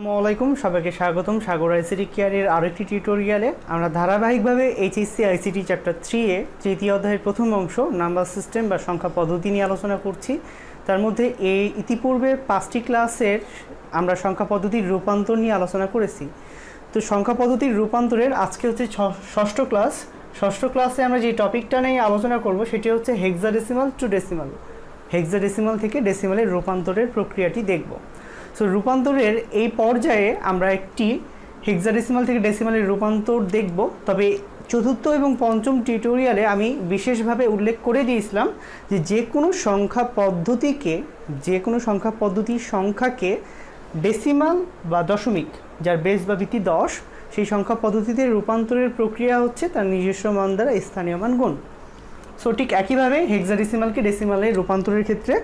আসসালামু আলাইকুম, সবাইকে স্বাগতম সাগর আইসিটি কেয়ারের আরেকটি টিউটোরিয়ালে। আমরা ধারাবাহিকভাবে এইচএসসি আইসিটি চ্যাপ্টার 3 এ তৃতীয় অধ্যায়ের প্রথম অংশ নাম্বার সিস্টেম বা সংখ্যা পদ্ধতি নিয়ে আলোচনা করছি। তার মধ্যে এই ইতিপূর্বে 5টি ক্লাসের আমরা সংখ্যা পদ্ধতির রূপান্তর নিয়ে আলোচনা করেছি। তো সংখ্যা পদ্ধতির রূপান্তরের আজকে হচ্ছে ষষ্ঠ ক্লাস। ষষ্ঠ ক্লাসে আমরা যে টপিকটা নিয়ে আলোচনা করব সেটি হচ্ছে হেক্সাডেসিমাল টু ডেসিমাল। হেক্সাডেসিমাল থেকে ডেসিমালের রূপান্তরের প্রক্রিয়াটি দেখব। সো রূপান্তরের এই পর্যায়ে আমরা একটি হেক্সাডেসিমাল থেকে ডেসিমালের রূপান্তর দেখব। তবে চতুর্থ এবং পঞ্চম টিউটোরিয়ালে আমি বিশেষভাবে উল্লেখ করে দিয়েছিলাম যে কোনো সংখ্যা পদ্ধতির সংখ্যাকে ডেসিমাল বা দশমিক, যার বেস বা ভিত্তি 10, সেই সংখ্যা পদ্ধতিতে রূপান্তরের প্রক্রিয়া হচ্ছে তার নিজস্ব মান দ্বারা স্থানীয় মান গুণ। সো ঠিক একইভাবে হেক্সাডেসিমালকে ডেসিমালে রূপান্তরের ক্ষেত্রে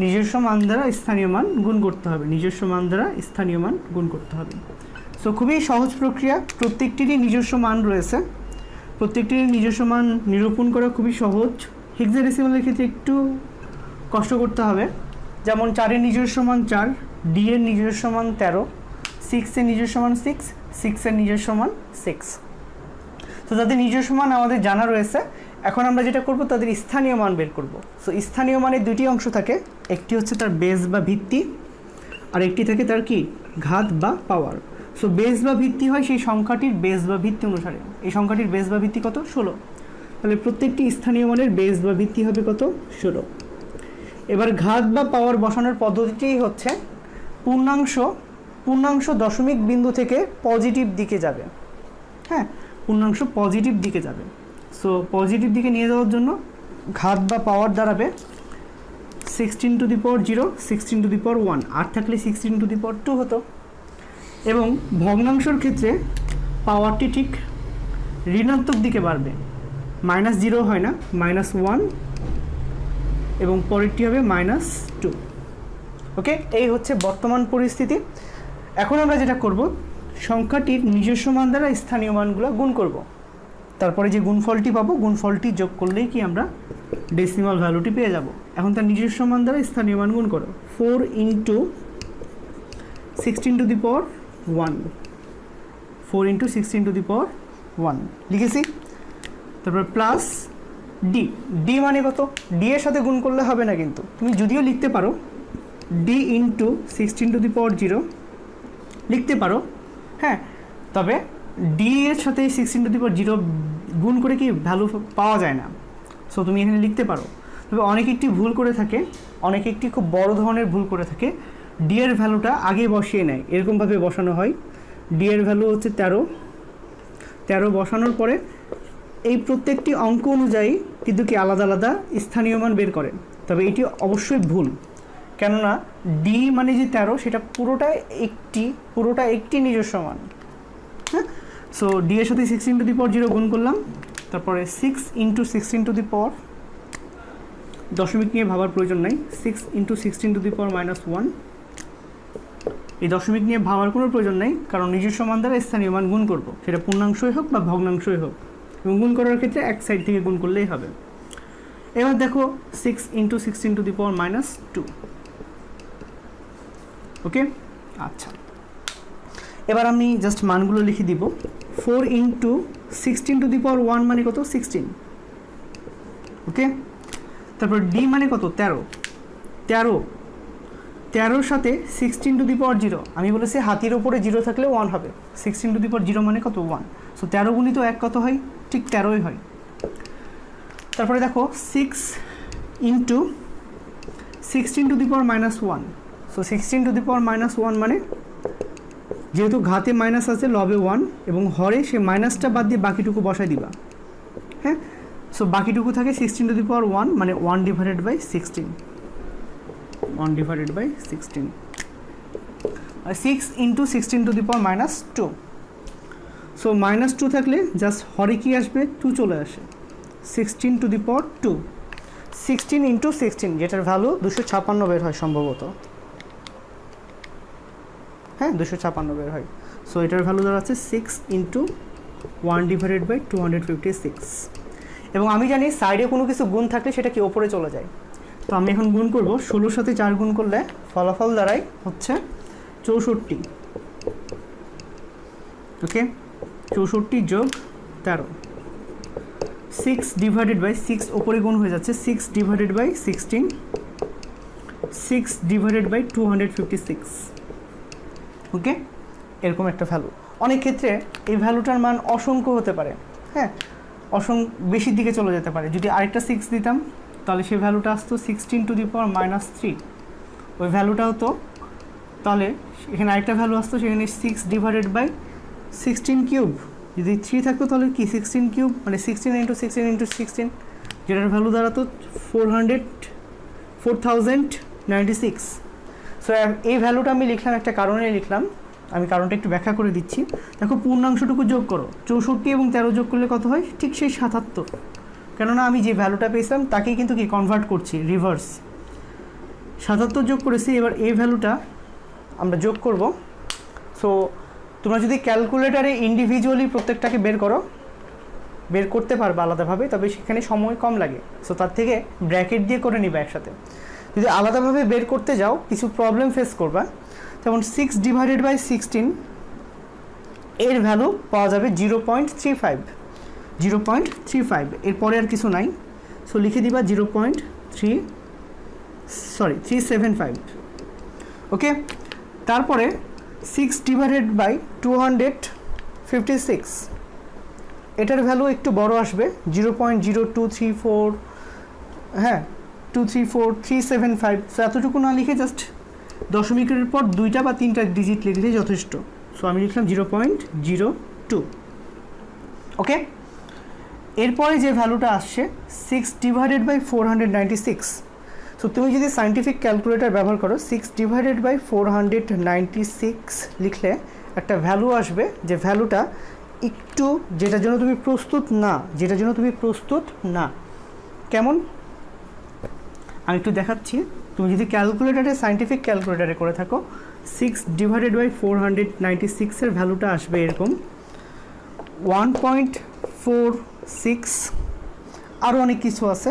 নিজস্ব মান দ্বারা স্থানীয় মান গুণ করতে হবে। সো খুবই সহজ প্রক্রিয়া, প্রত্যেকটিরই নিজস্ব মান রয়েছে, প্রত্যেকটির নিজস্ব মান নিরূপণ করা খুবই সহজ। হেক্সাডেসিমালের ক্ষেত্রে একটু কষ্ট করতে হবে, যেমন 4-এর নিজস্ব মান 4, ডি এর নিজস্ব মান 13, 6-এর নিজস্ব মান 6, 6-এর নিজস্ব মান 6। তো তাদের নিজস্ব মান আমাদের জানা রয়েছে। এখন আমরা যেটা করব, তাদের স্থানীয় মান বের করব। সো স্থানীয় মানের দুটি অংশ থাকে, একটি হচ্ছে তার বেস বা ভিত্তি, আর একটি থাকে তার কি ঘাত বা পাওয়ার। সো বেস বা ভিত্তি হয় সেই সংখ্যাটির বেস বা ভিত্তি অনুসারে। এই সংখ্যাটির বেস বা ভিত্তি কত? 16। তাহলে প্রত্যেকটি স্থানীয় মানের বেস বা ভিত্তি হবে কত? 16। এবার ঘাত বা পাওয়ার বসানোর পদ্ধতিটি হচ্ছে পূর্ণাংশ দশমিক বিন্দু থেকে পজিটিভ দিকে যাবে। হ্যাঁ, পূর্ণাংশ পজিটিভ দিকে যাবে। সো পজিটিভ দিকে নিয়ে যাওয়ার জন্য ঘাত বা পাওয়ার দাঁড়াবে 16 to the power 0, 16 to the power 1, আর থাকলে 16 টু দি পাওয়ার 2 হতো। এবং ভগ্নাংশের ক্ষেত্রে পাওয়ারটি ঠিক ঋণাত্মক দিকে বাড়বে, -0 হয় না, -1, এবং পরেরটি হবে -2। ওকে, এই হচ্ছে বর্তমান পরিস্থিতি। এখন আমরা যেটা করব, সংখ্যাটির নিজস্ব মান দ্বারা স্থানীয় মানগুলো গুণ করব। তারপরে যে গুণফলটি পাবো, গুণফলটি যোগ করলেই কি আমরা ডেসিমাল ভ্যালুটি পেয়ে যাব। এখন তার নিজস্ব মান দ্বারা স্থানীয় মান গুণ করো। 4 into 16 to the power 1, 4 into 16 to the power 1 লিখেছি। তারপর প্লাস ডি মানে কত? ডি এর সাথে গুণ করলে হবে না, কিন্তু তুমি যদিও লিখতে পারো ডি ইন্টু 16 টু দি পাওয়ার 0 লিখতে পারো। হ্যাঁ, তবে ডি এর সাথে 16 টু দি পাওয়ার 0 গুণ করে কি ভ্যালু পাওয়া যায় না। সো তুমি এখানে লিখতে পারো। তবে অনেকে একটি ভুল করে থাকে, অনেকে একটি খুব বড় ধরনের ভুল করে থাকে। ডি এর ভ্যালুটা আগে বসিয়ে নেয়, এরকমভাবে বসানো হয়। ডি এর ভ্যালু হচ্ছে 13 বসানোর পরে এই প্রত্যেকটি অঙ্ক অনুযায়ী কিন্তু কি আলাদা আলাদা স্থানীয় মান বের করেন। তবে এটি অবশ্যই ভুল, কেননা ডি মানে যে 13 সেটা পুরোটা একটি নিজস্ব মান। হ্যাঁ, সো ডি এর সাথে 16 টু দি পাওয়ার 0 গুণ করলাম। তারপরে 6 ইন্টু 16 টু দি পাওয়ার, দশমিক নিয়ে ভাবার প্রয়োজন নাই, 6 ইন্টু 16 টু দি পাওয়ার -1। এই দশমিক নিয়ে ভাবার কোনো প্রয়োজন নেই, কারণ নিজস্ব মান দ্বারা স্থানীয় মান গুণ করব, সেটা পূর্ণাংশই হোক বা ভগ্নাংশই হোক। এবং গুণ করার ক্ষেত্রে এক সাইড থেকে গুণ করলেই হবে। এবার দেখো 6 ইন্টু 16 টু দি পাওয়ার -2। ওকে, আচ্ছা, এবার আমি জাস্ট মানগুলো লিখে দিব। 4 ইন্টু 16 টু দি পাওয়ার 1 মানে কত? 16। ওকে, তারপর ডি মানে কত? 13 সাথে 16 টু দি পাওয়ার 0। আমি বলেছি হাতির ওপরে 0 থাকলে 1 হবে। 16 টু দি পাওয়ার 0 মানে কত? 1। সো 13 গুণিত 1 কত হয়? ঠিক 13ই হয়। তারপরে দেখো 6 into 16 to the power -1। So 16 to the power -1 মানে যেহেতু ঘাতে মাইনাস আছে, লবে 1, এবং হরে সে মাইনাসটা বাদ দিয়ে বাকিটুকু বসাই দিবা। হ্যাঁ, সো বাকিটুকু থাকে 16 টু দি পাওয়ার 1 মানে 1 ডিভাইডেড বাই 16। আর 6 into 16 to the power -2। So -2 থাকলে জাস্ট হরে কি আসবে? 2 চলে আসে। 16 টু দি পাওয়ার 2, 16 ইন্টু 16, যেটার ভ্যালু 256 বের হয় সম্ভবত। হ্যাঁ, 256 বের হয়। সো এটার ভ্যালু দাঁড়াচ্ছে 6 ইন্টু 1 ডিভাইডেড বাই 256। এবং আমি জানি সাইডে কোনো কিছু গুণ থাকলে সেটা কি ওপরে চলে যায়। তো আমি এখন গুণ করব। 16 সাথে 4 গুণ করলে ফলাফল দাঁড়ায় হচ্ছে 64। ওকে 64 যোগ 13, 6 ডিভাইডেড বাই 6 ওপরে গুণ হয়ে যাচ্ছে, 6 ডিভাইডেড বাই 16, 6 ডিভাইডেড বাই 256। ওকে, এরকম একটা ভ্যালু। অনেক ক্ষেত্রে এই ভ্যালুটার মান অসংখ্য হতে পারে, হ্যাঁ, বেশির দিকে চলে যেতে পারে। যদি আরেকটা 6 দিতাম তাহলে সেই ভ্যালুটা আসতো 16 টু দি পাওয়ার -3, ওই ভ্যালুটা হতো, তাহলে এখানে আরেকটা ভ্যালু আসতো, সেখানে 6 ডিভাইডেড বাই 16 কিউব, যদি 3 থাকতো তাহলে কি 16 কিউব মানে 16 ইন্টু 16 ইন্টু 16, যেটার ভ্যালু দাঁড়াতো 4096। সো এই ভ্যালুটা আমি লিখলাম একটা কারণে লিখলাম, আমি কারণটা একটু ব্যাখ্যা করে দিচ্ছি। দেখো পূর্ণাংশটুকু যোগ করো, 64 এবং 13 যোগ করলে কত হয়, ঠিক সেই 77, কেননা আমি যে ভ্যালুটা পেয়েছিলাম তাকেই কিন্তু কি কনভার্ট করছি, রিভার্স। 77 যোগ করেছি, এবার এই ভ্যালুটা আমরা যোগ করব। সো তোমরা যদি ক্যালকুলেটারে ইন্ডিভিজুয়ালি প্রত্যেকটাকে বের করতে পারবে আলাদাভাবে, তবে সেখানে সময় কম লাগে। সো তার থেকে ব্র্যাকেট দিয়ে করে নিবে একসাথে। যদি আলাদাভাবে বের করতে যাও কিছু প্রবলেম ফেস করবা, যেমন 6 ডিভাইডেড বাই 16 এর ভ্যালু পাওয়া যাবে 0.35, এরপরে আর কিছু নাই। সো লিখে দিবা 375। ওকে, তারপরে 6 ডিভাইডেড বাই 256, এটার ভ্যালু একটু বড় আসবে 0.0234, হ্যাঁ 234375। সো এতটুকু না লিখে জাস্ট দশমিকের পর 2টা বা 3টা ডিজিট লিখলে যথেষ্ট। সো আমি লিখলাম 0.02। ওকে, এরপরে যে ভ্যালুটা আসছে 6 ডিভাইডেড বাই 496। সো তুমি যদি সায়েন্টিফিক ক্যালকুলেটর ব্যবহার করো, 6 ডিভাইডেড বাই 496 লিখলে একটা ভ্যালু আসবে, যে ভ্যালুটা একটু যেটার জন্য তুমি প্রস্তুত না, কেমন আমি একটু দেখাচ্ছি। তুমি যদি ক্যালকুলেটারে সায়েন্টিফিক ক্যালকুলেটারে করে থাকো, 6 ডিভাইডেড বাই 496 এর ভ্যালুটা আসবে এরকম 1.46, আরও অনেক কিছু আছে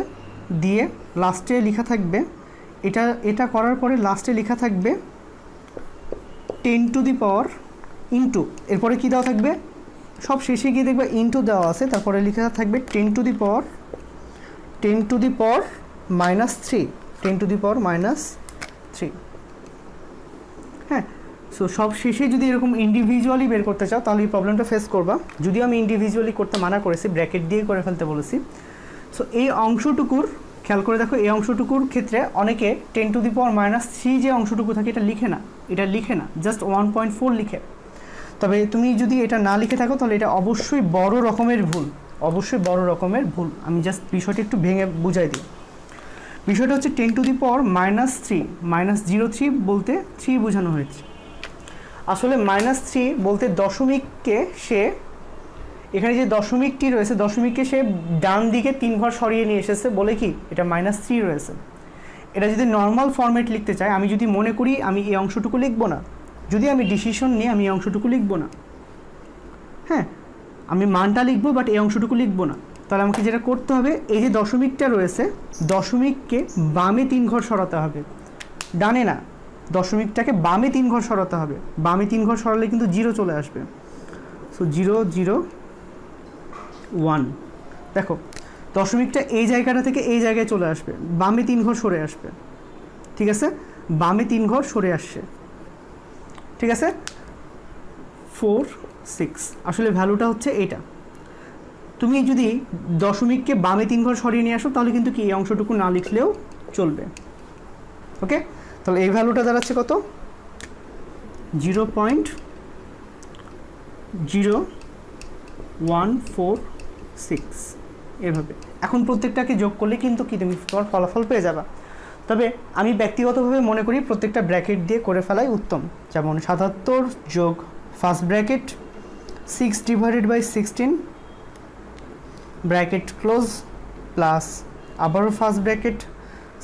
দিয়ে লাস্টে লেখা থাকবে, এটা করার পরে লাস্টে লেখা থাকবে 10 টু দি পাওয়ার ইন্টু, এরপরে কী দেওয়া থাকবে, সব শেষে গিয়ে দেখবে ইন্টু দেওয়া আছে, তারপরে লেখা থাকবে 10 টু দি পাওয়ার -3। হ্যাঁ, সো সব শেষে যদি এরকম ইন্ডিভিজুয়ালি বের করতে চাও তাহলে এই প্রবলেমটা ফেস করবা। যদিও আমি ইন্ডিভিজুয়ালি করতে মানা করেছি, ব্র্যাকেট দিয়ে করে ফেলতে বলেছি। সো এই অংশটুকুর খেয়াল করে দেখো, এই অংশটুকুর ক্ষেত্রে অনেকে 10 টু দি পাওয়ার -3 যে অংশটুকু থাকে এটা লিখে না, জাস্ট 1.4 লিখে। তবে তুমি যদি এটা না লিখে থাকো তাহলে এটা অবশ্যই বড় রকমের ভুল। আমি জাস্ট বিষয়টা একটু ভেঙে বুঝাই দিই। বিষয়টা হচ্ছে 10 টু দি পাওয়ার -3, -03 বলতে 3 বোঝানো হয়েছে। আসলে -3 বলতে দশমিককে সে, এখানে যে দশমিকটি রয়েছে, দশমিককে সে ডান দিকে 3 ঘর সরিয়ে নিয়ে এসেছে বলে কি এটা -3 রয়েছে। এটা যদি নর্মাল ফরম্যাট লিখতে চাই, আমি যদি মনে করি আমি এই অংশটুকু লিখবো না, যদি আমি ডিসিশন নিই আমি এই অংশটুকু লিখবো না, হ্যাঁ আমি মানটা লিখবো বাট এই অংশটুকু লিখবো না, তাহলে আমাকে যেটা করতে হবে, এই যে দশমিকটা রয়েছে দশমিককে বামে 3 ঘর সরাতে হবে, ডানে না, দশমিকটাকে বামে 3 ঘর সরাতে হবে। বামে 3 ঘর সরালে কিন্তু 0 চলে আসবে। সো 0 0 1, দেখো দশমিকটা এই জায়গাটা থেকে এই জায়গায় চলে আসবে, বামে 3 ঘর সরে আসবে, ঠিক আছে, বামে 3 ঘর সরে আসছে, ঠিক আছে 4 6। আসলে ভ্যালুটা হচ্ছে এটা। তুমি যদি দশমিককে বামে 3 ঘর সরিয়ে নিয়ে আসো তাহলে কিন্তু কি এই অংশটুকু না লিখলেও চলবে। ওকে, তাহলে এই ভ্যালুটা দাঁড়াচ্ছে কত, 0.0146 এভাবে। এখন প্রত্যেকটাকে যোগ করলে কিন্তু কি তুমি তোমার ফলাফল পেয়ে যাবা। তবে আমি ব্যক্তিগতভাবে মনে করি প্রত্যেকটা ব্র্যাকেট দিয়ে করে ফেলাই উত্তম। যেমন 77 যোগ first bracket 6 divided by 16 bracket close plus আবারও first bracket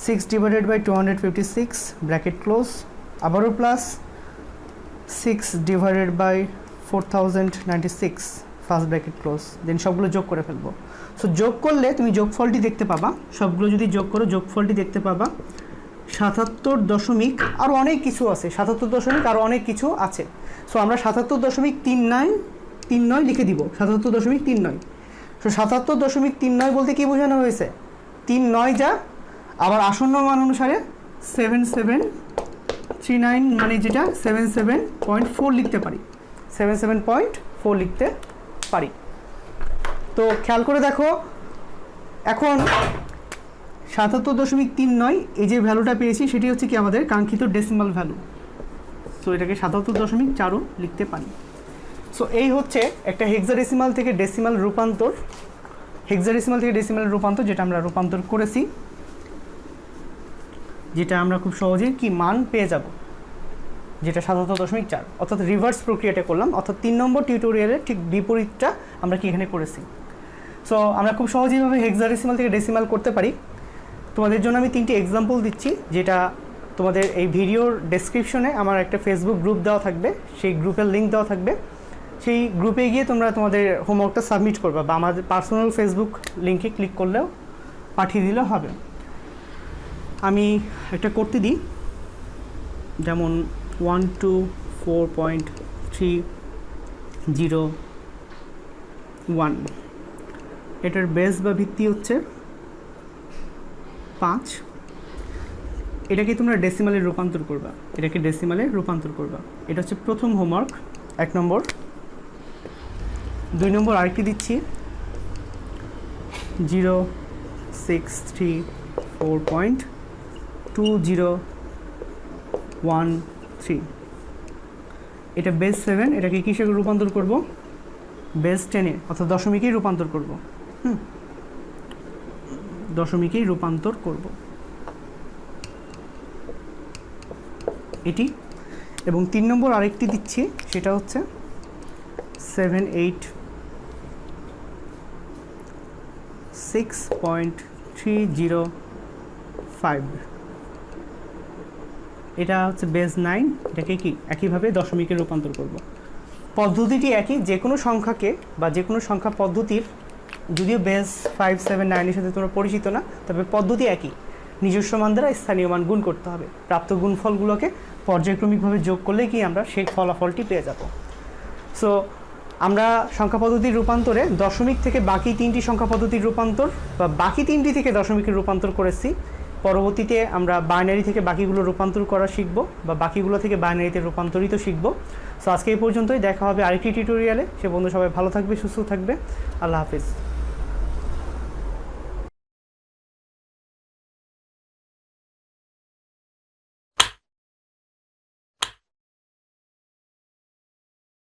6 divided by 256 bracket close, আবারও plus 6 divided by 4096 first bracket close, then সবগুলো যোগ করে ফেলবো। সো যোগ করলে তুমি যোগফলটি দেখতে পাবা, সবগুলো যদি যোগ করো যোগফলটি দেখতে পাবা 77 দশমিক আরও অনেক কিছু আছে, 77 দশমিক আরও অনেক কিছু আছে। সো আমরা 77.39 39 লিখে দিব 77.39। তো 77.39 বলতে কি বোঝানো হয়েছে, 39 যা আবার আসন্ন মান অনুসারে 7739 মানে যেটা 77.4 লিখতে পারি, 77.4 লিখতে পারি। তো খেয়াল করে দেখো এখন 77.39 এই যে ভ্যালুটা পেয়েছি সেটি হচ্ছে কি আমাদের কাঙ্ক্ষিত ডেসিমাল ভ্যালু। সো এটাকে 77.4ও লিখতে পারি। সো এই হচ্ছে একটা হেক্সাডেসিমাল থেকে ডেসিমাল রূপান্তর, হেক্সাডেসিমাল থেকে ডেসিমাল রূপান্তর যেটা আমরা রূপান্তর করেছি, যেটা আমরা খুব সহজেই কি মান পেয়ে যাব, যেটা 77.4 অর্থাৎ রিভার্স প্রক্রিয়াটা করলাম, অর্থাৎ 3 নম্বর টিউটোরিয়ালের ঠিক বিপরীতটা আমরা কি এখানে করেছি। সো আমরা খুব সহজেইভাবে হেক্সাডেসিমাল থেকে ডেসিমাল করতে পারি। তোমাদের জন্য আমি 3টি এক্সাম্পল দিচ্ছি, যেটা তোমাদের এই ভিডিওর ডেসক্রিপশনে আমার একটা ফেসবুক গ্রুপ দেওয়া থাকবে, সেই গ্রুপের লিঙ্ক দেওয়া থাকবে, সেই গ্রুপে গিয়ে তোমরা তোমাদের হোমওয়ার্কটা সাবমিট করবে বা আমাদের পার্সোনাল ফেসবুক লিঙ্কে ক্লিক করলেও পাঠিয়ে দিলেও হবে। আমি একটা করতে দিই, যেমন 124.301, এটার বেস বা ভিত্তি হচ্ছে 5। এটাকে তোমরা ডেসিমালে রূপান্তর করবা, এটাকে ডেসিমালে রূপান্তর করবা। এটা হচ্ছে প্রথম হোমওয়ার্ক 1 নম্বর। 2 নম্বর আরেকটি দিচ্ছি 0634.2013, এটা বেস 7, এটাকে কিসে রূপান্তর করব, বেস 10-এ অর্থাৎ দশমিকেই রূপান্তর করব। দশমিকেই রূপান্তর করব এটি। এবং 3 নম্বর আরেকটি দিচ্ছি, সেটা হচ্ছে 786.305, এটা হচ্ছে বেস 9, এটাকে কি একইভাবে দশমিকে রূপান্তর করব। পদ্ধতিটি একই, যে কোনো সংখ্যাকে বা যে কোনো সংখ্যা পদ্ধতির, যদিও বেস 5, 7, 9 এর সাথে তোমরা পরিচিত না, তবে পদ্ধতি একই, নিজস্ব মান দ্বারা স্থানীয় মান গুণ করতে হবে। প্রাপ্ত গুণফলগুলোকে পর্যায়ক্রমিকভাবে যোগ করলে কি আমরা সেই ফলাফলটি পেয়ে যাব। সো আমরা সংখ্যা পদ্ধতির রূপান্তরে দশমিক থেকে বাকি 3টি সংখ্যা পদ্ধতির রূপান্তর বা বাকি 3টি থেকে দশমিকের রূপান্তর করেছি। পরবর্তীতে আমরা বাইনারি থেকে বাকিগুলো রূপান্তর করা শিখব বা বাকিগুলো থেকে বাইনারিতে রূপান্তরিত শিখব। সো আজকে এই পর্যন্তই, দেখা হবে আরেকটি টিউটোরিয়ালে। সে বন্ধু সবাই ভালো থাকবে, সুস্থ থাকবে, আল্লাহ হাফিজ।